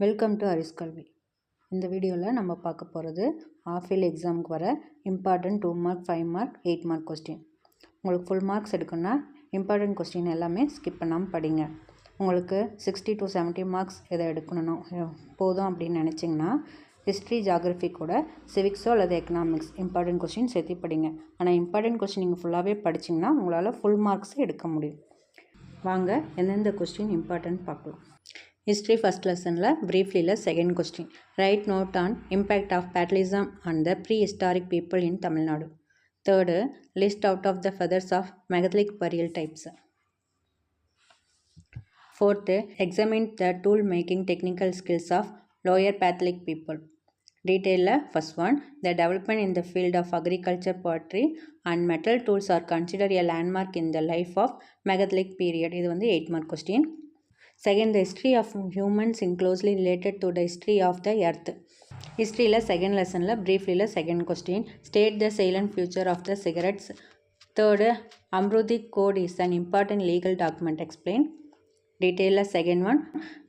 Welcome to அரிஸ் கல்வி. இந்த வீடியோவில் நம்ம பார்க்க போகிறது ஆஃபில் எக்ஸாமுக்கு வர important 2 mark 5 mark 8 mark question. உங்களுக்கு ஃபுல் மார்க்ஸ் எடுக்கணும்னா இம்பார்ட்டன்ட் கொஸ்டின் எல்லாமே ஸ்கிப் பண்ணாமல் படிங்க. உங்களுக்கு 60 to 70 மார்க்ஸ் எதை எடுக்கணும் போதும் அப்படின்னு நினச்சிங்கன்னா ஹிஸ்ட்ரி ஜாகிரஃபி கூட சிவிக்ஸோ அல்லது எக்கனாமிக்ஸ் இம்பார்ட்டன்ட் கொஸ்டின் சேர்த்து படிங்க. ஆனால் இம்பார்ட்டன்ட் கொஸ்டின் நீங்கள் ஃபுல்லாகவே படிச்சிங்கன்னா உங்களால் ஃபுல் மார்க்ஸ் எடுக்க முடியும். வாங்க எந்தெந்த கொஸ்டின் இம்பார்ட்டன்ட் பார்க்கலாம். History first lesson la briefly la second question. Write note on impact of patriotism on the prehistoric people in Tamil Nadu. Third, list out of the feathers of megalithic burial types. Fourth, examine the tool making technical skills of lower Patholic people. Detail la first one, the development in the field of agriculture, pottery and metal tools are considered a landmark in the life of megalithic period. இது வந்து 8 mark question. Second, the history of humans is closely related to the history of the earth. History la second lesson la briefly la second question. State the silent future of the cigarettes. Third, Amrudi Code is an important legal document. Explain. Detail la second one.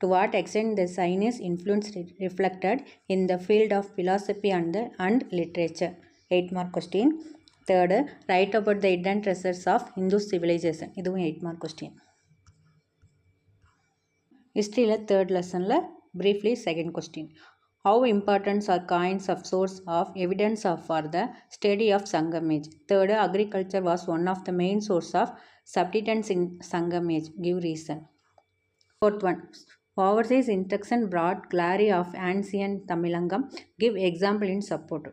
To what extent the Chinese influence reflected in the field of philosophy and literature. 8 mark question. Third, write about the hidden treasures of Hindu civilization. இதுவும் 8 mark question. History la third lesson la briefly second question. How important are coins of source of evidence for the study of Sangam age? Third, agriculture was one of the main source of subsistence in Sangam age. Give reason. Fourth one, overseas instruction brought glory of ancient Tamilangam. Give example in support.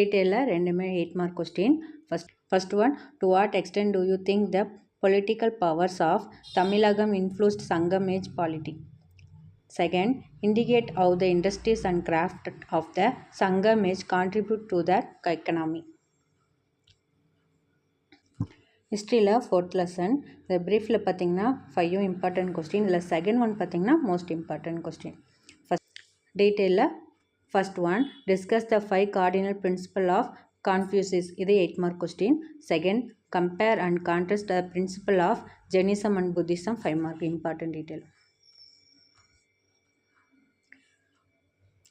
Detail la ரெண்டுமே 8 mark question. First one, to what extent do you think the political powers of Tamilagam influenced Sangam age polity? Second, indicate how the industries and craft of the Sangam age contribute to the economy. History la fourth lesson. The brief la பார்த்தீங்கன்னா 5 important question. இல்லை second one பார்த்தீங்கன்னா most important question. First, detail la first one, discuss the 5 cardinal principle of Confucius. இது 8 mark question. Second, compare and contrast the principle of Jainism and Buddhism. 5 mark important detail.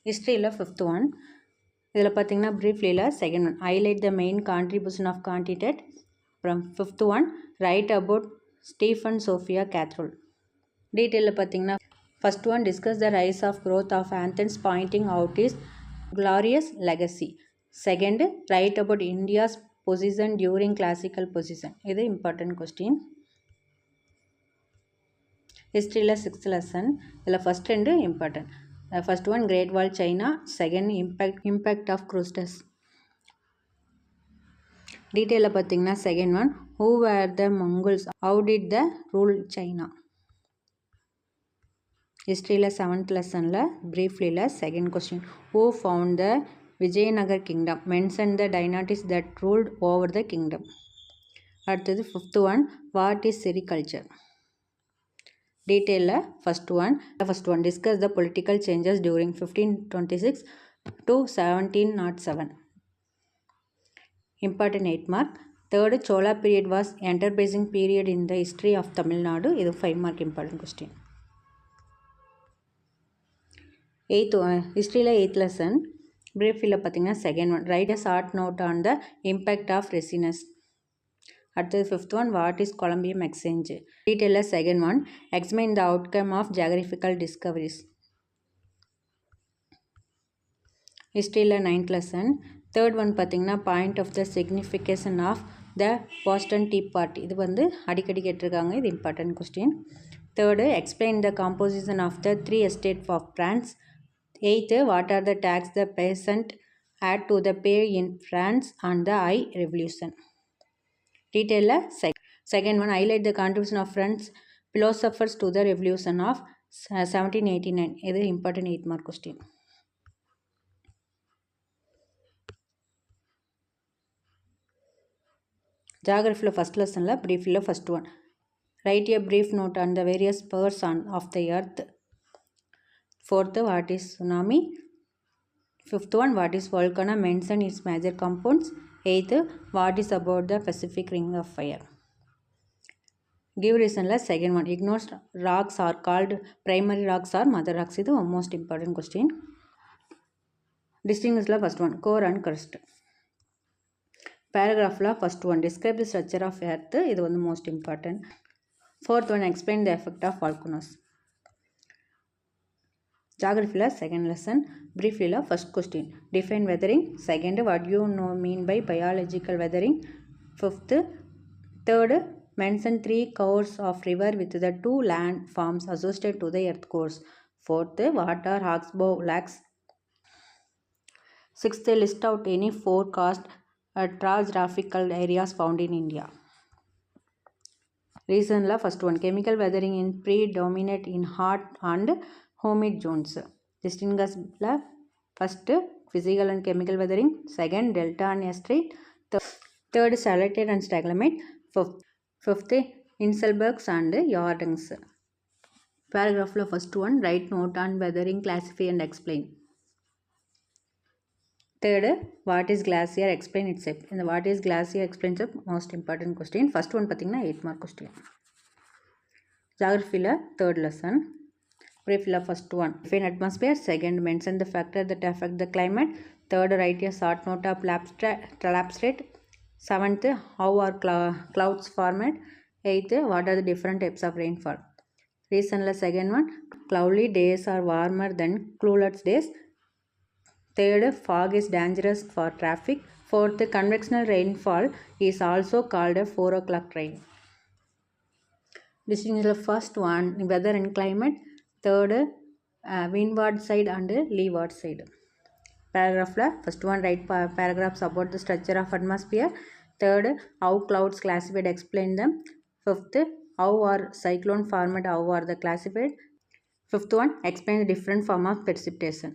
History la fifth one. இதில் பார்த்தீங்கன்னா briefly la second one, highlight the main contribution of candidate. From fifth one, write about Stephen Sophia Cathedral. Detail la பார்த்தீங்கன்னா first one, discuss the rise of growth of Athens pointing out his glorious legacy. Second, write about India's position during classical position. இது important question. History la sixth lesson. இதில் first ரெண்டு important. First one, Great Wall China. Second, impact of crusaders. Detail la பார்த்தீங்கன்னா second one, who were the Mongols? How did they rule China? History la 7th lesson la briefly la second question, who found the Vijayanagar kingdom? Mention the dynasties that ruled over the kingdom. அடுத்தது fifth one, what is sericulture? Detail la first one, discuss the political changes during 1526 to 1707. Important 8 mark. Third, Chola period was enterprising period in the history of Tamil Nadu. இது 5 mark important question. History la 8th lesson. Briefly la பார்த்தீங்கன்னா second one, write a short note on the impact of resins. அடுத்தது fifth one, what is Columbian exchange? Detail la second one, examine the outcome of geographical discoveries. History la 9th lesson. Third one பார்த்தீங்கன்னா point of the signification of the Boston Tea Party. இது வந்து அடிக்கடி கேட்டிருக்காங்க, இது important question. Third, explain the composition of the 3 estates of France. Eighth, what are the taxes the peasant had to the pay in France and the I Revolution? Detail la second one, highlight the contribution of French philosophers to the revolution of 1789. இது important 8 mark question. Geography la first lesson la briefly la first one, write a brief note on the various powers of the earth. Fourth, what is tsunami? Fifth one, what is volcano? Mention its major compounds. Eighth, what is about the Pacific Ring of Fire? Give reason la second one. Igneous rocks are called primary rocks or mother rocks. This is the most important question. Distinguish la first one. Core and crust. Paragraph la first one. Describe the structure of earth. This is the most important. Fourth one. Explain the effect of volcanoes. Geography la second lesson. Briefly la first question. Define weathering. Second, what do you mean by biological weathering? Fifth, third, mention 3 cores of river with the 2 land forms associated to the earth cores. Fourth, what are oxbow lakes? Sixth, list out any forecast geographical areas found in India. Reason la first one. Chemical weathering in predominate in hot and humid zones. Distinguish la first, physical and chemical weathering. Second, delta and estuary. Third, salinate and stagnate. Fifth, Inselbergs and Yardings. Paragraph la first one. Write note on weathering, classify and explain. Third, what is glacier? Explain itself. In the what is glacier explains the most important question. First one pathina 8 mark question. Geography la third lesson. Brief la first one. Define atmosphere. Second, mention the factor that affect the climate. Third, write a short note of lapse rate. Seventh, how are clouds formed? Eighth, what are the different types of rainfall? Reason la second one. Cloudy days are warmer than cloudless days. Third, fog is dangerous for traffic. Fourth, convectional rainfall is also called a 4 o'clock rain. Distinguish the first one, weather and climate. Third, windward side and leeward side. Paragraph la first one, write paragraphs about the structure of atmosphere. Third, how clouds classified, explain them. Fifth, how are cyclone formed, how are they classified. Fifth one, explain the different form of precipitation.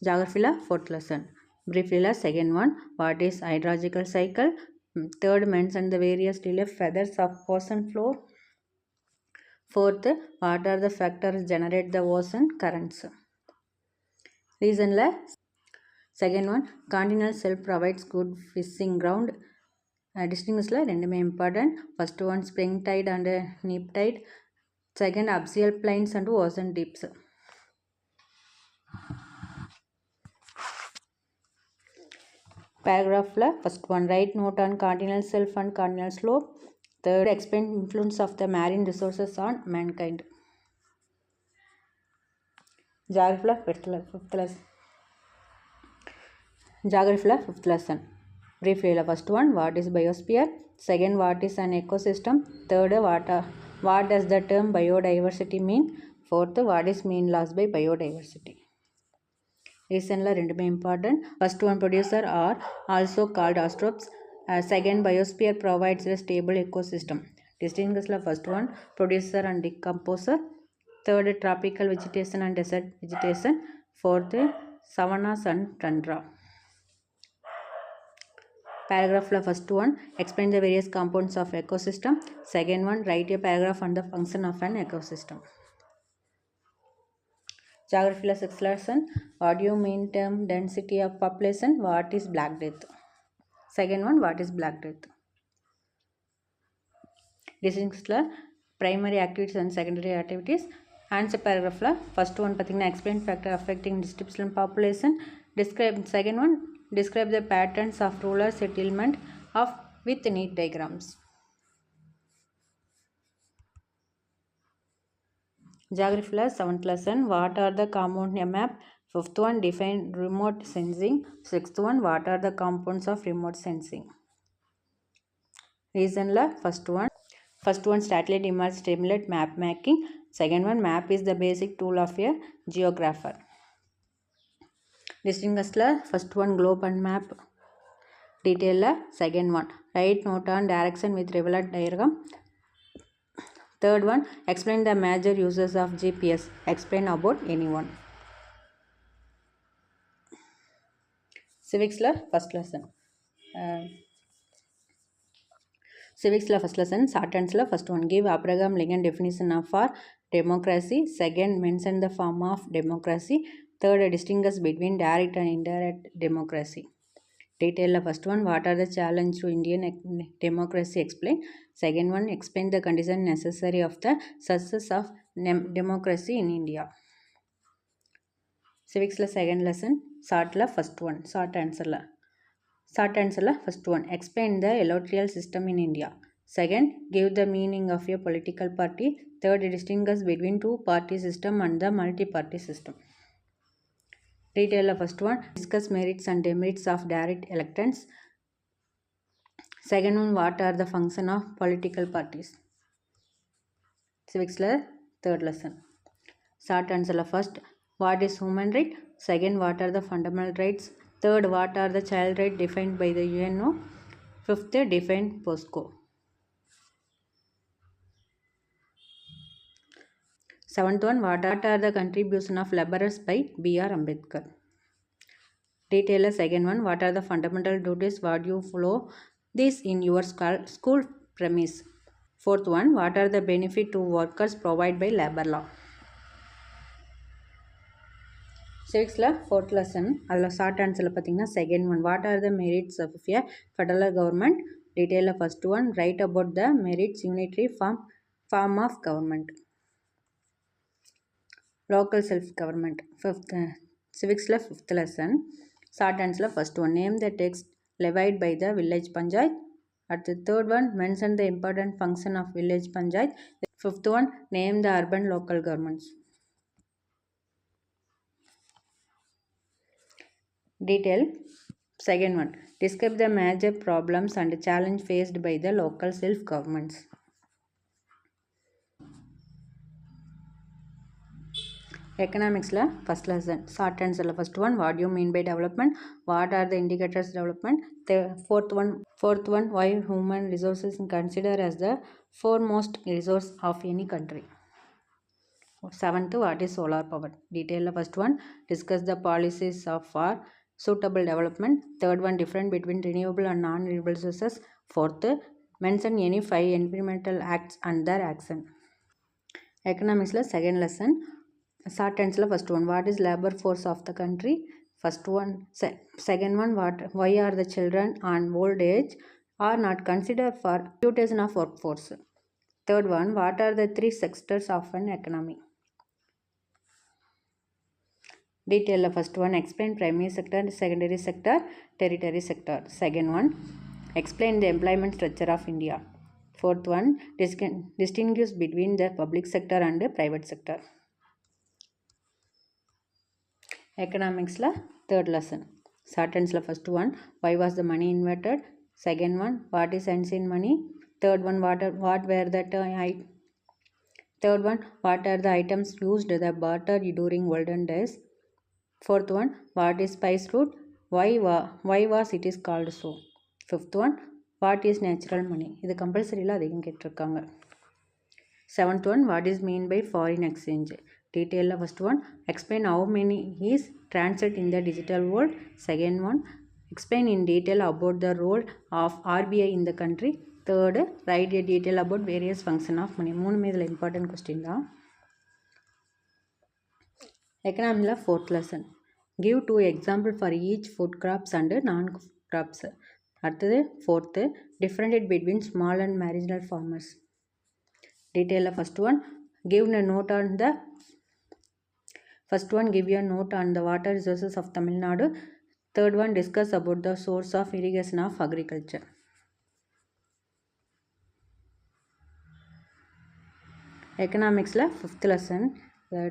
Geography la fourth lesson. Briefly la second one, what is hydrological cycle. Third, mention the various relief feathers of ocean floor. Fourth, what are the factors generate the ocean currents. Reason la second one, continental shelf provides good fishing ground. Distinguish la rendume important. First one, spring tide and neap tide. Second, axial plains and ocean deeps. Paragraph la first one, write note on continental shelf and continental slope. Third, explain influence of the marine resources on mankind. Geography la fifth lesson. Geography la fifth lesson. Briefly la first one, what is biosphere? Second, what is an ecosystem? Third, what does the term biodiversity mean? Fourth, what is mean loss by biodiversity? Reason la rendume important. First one, producer are also called astropes. Second, biosphere provides a stable ecosystem. Distinguish la first one, producer and decomposer. Third, tropical vegetation and desert vegetation. Fourth, savannas and tundra. Paragraph la first one, explain the various components of ecosystem. Second one, write a paragraph on the function of an ecosystem. Geography la sixth lesson, what do you mean term density of population? What is Black Death? Second one, what is Black Death? Distinguish la primary activities and secondary activities. Answer paragraph la first one pathina explain factor affecting distribution population. Describe second one, describe the patterns of rural settlement with neat diagrams. Geography la seventh lesson, what are the components of a map? Fifth one, define remote sensing. Sixth one, what are the components of remote sensing? Reason la first one, satellite image stimulate map making. Second one, map is the basic tool of a geographer. Distinguish la first one, globe and map. Detail la second one, write note on direction with relevant diagram. Third one, explain the major uses of GPS. Explain about any one. Civics la first lesson. Civics la first lesson. Sentence la first one, give Abraham Lincoln definition for democracy. Second, mention the form of democracy. Third, distinguish between direct and indirect democracy. Detail first one, what are the challenges to Indian democracy? Explain. Second one, explain the condition necessary of the success of democracy in India. Civics second lesson, short first one, short answer first one, explain the electoral system in India. Second, give the meaning of a political party. Third, distinguish between two-party system and the multi-party system. Detail first one, discuss merits and demerits of direct elections. Second one, what are the function of political parties? Civics third lesson. Short answer first, what is human right? Second, what are the fundamental rights? Third, what are the child rights defined by the UNO? Fifth, define POSCO. Seventh one, what are the contribution of laborers by B.R. Ambedkar? Detail second one, what are the fundamental duties? What you follow this in your school premise? Fourth one, what are the benefit to workers provided by labor law? Civics fourth lesson, adula short answer pathina second one, what are the merits of a federal government? Detail first one, write about the merits unitary form of government. Local self-government. Civics fifth lesson. Short answer first one, name the text levied by the village panchayat. At the third one, mention the important function of village panchayat. Fifth one, name the urban local governments. Detail second one, describe the major problems and challenge faced by the local self-governments. Economics first lesson. Short answer first one, what do you mean by development? What are the indicators of development? The fourth one, why human resources considered as the foremost resource of any country? Seventh, what is solar power? Detail first one, discuss the policies for suitable development. Third one, difference between renewable and non-renewable sources. Fourth, mention any 5 environmental acts and their action. Economics second lesson. Short answer first one, what is labor force of the country? First one. Second one, why are the children and old age are not considered for computation of workforce? Third one, what are the 3 sectors of an economy? Detail first one, explain primary sector, secondary sector, tertiary sector. Second one, explain the employment structure of India. Fourth one, distinguish between the public sector and the private sector. Economics third lesson. Short answer first one, why was the money invented? Second one, what is ancient money? Third one, what were the third one, what are the items used the barter during olden days? Fourth one, what is spice root? Why was it is called so? Fifth one, what is natural money? இது கம்பல்சரியில் அதிகம் கேட்டிருக்காங்க. Seventh one, what is mean by foreign exchange? Detail first one, explain how many is transit in the digital world. Second one, explain in detail about the role of RBI in the country. Third, write a detail about various function of money. மூணுமே இதில் important question தான். Economics fourth lesson. Give 2 examples for each food crops and non-food crops. அடுத்தது fourth, differentiate between small and marginal farmers. Detail first one, give a note on the first one, give a note on the water resources of Tamil Nadu. Third one, discuss about the source of irrigation of agriculture. Economics fifth lesson.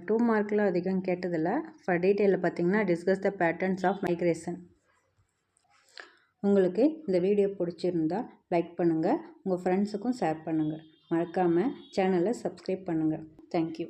2 மார்க்கில் அதிகம் கேட்டதில்லை. For detail பார்த்தீங்கன்னா discuss the patterns of migration. உங்களுக்கு இந்த video பிடிச்சிருந்தா like பண்ணுங்கள், உங்கள் ஃப்ரெண்ட்ஸுக்கும் ஷேர் பண்ணுங்கள், மறக்காமல் சேனலை சப்ஸ்கிரைப் பண்ணுங்கள். தேங்க்யூ.